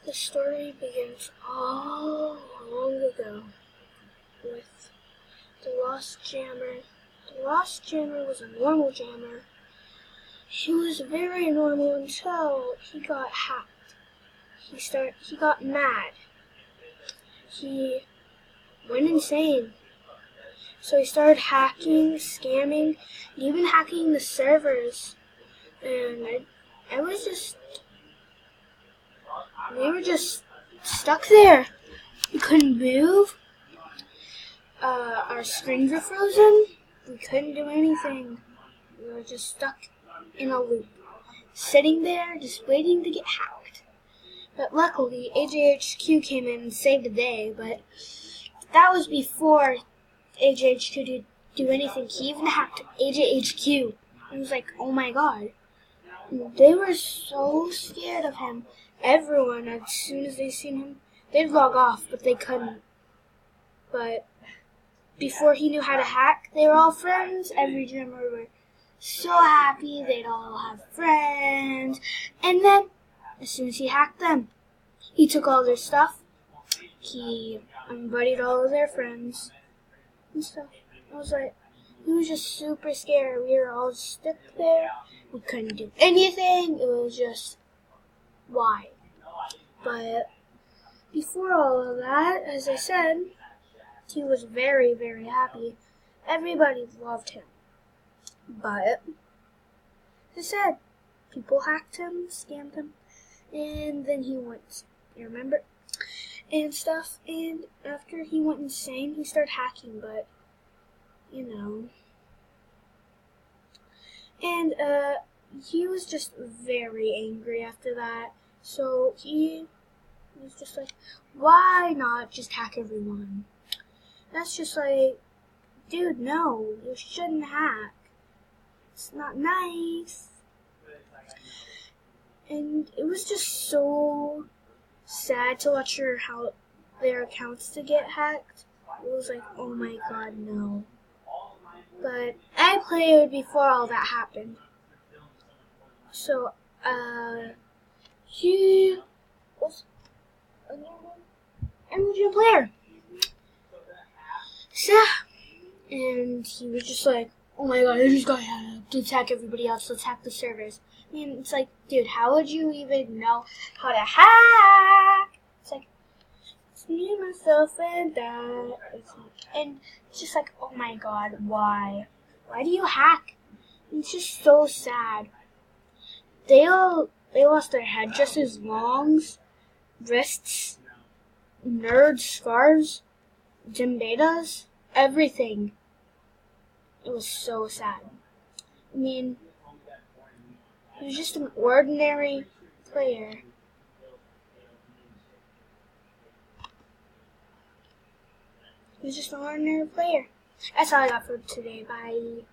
The story begins all long ago with the Lost Jammer. The Lost Jammer was a normal jammer. He was very normal until he got hacked. He got mad. He went insane. So he started hacking, scamming, and even hacking the servers. And we were just stuck there. We couldn't move. Our screens were frozen. We couldn't do anything. We were just stuck in a loop, sitting there just waiting to get hacked. But luckily, AJHQ came in and saved the day, but that was before AJHQ could do anything. He even hacked AJHQ. It was like, oh my god. They were so scared of him. Everyone, as soon as they seen him, they'd log off, but they couldn't. But before he knew how to hack, they were all friends. Every jammer were so happy. They'd all have friends. And then, as soon as he hacked them, he took all their stuff. He unbuddied all of their friends and stuff. He was just super scared. We were all stuck there. We couldn't do anything. It was just, why? But before all of that, as I said, he was very, very happy. Everybody loved him. But, as I said, people hacked him, scammed him, and then he went, you remember? And stuff, and after he went insane, he started hacking, but, you know. And, he was just very angry after that, so he was just like, why not just hack everyone? That's just like, dude, no, you shouldn't hack. It's not nice. And it was just so sad to watch their accounts to get hacked. It was like, oh my god, no. But I played before all that happened. So, he was a normal Animaljam player. So, and he was just like, oh my god, I just got hacked. Let's hack everybody else. Let's hack the servers. I mean, it's like, dude, how would you even know how to hack? It's like, it's me, myself, and that. And it's just like, oh my god, why? Why do you hack? It's just so sad. They lost their headdresses, longs, wrists, nerd scarves, gym betas, everything. It was so sad. I mean, he was just an ordinary player. He was just an ordinary player. That's all I got for today. Bye.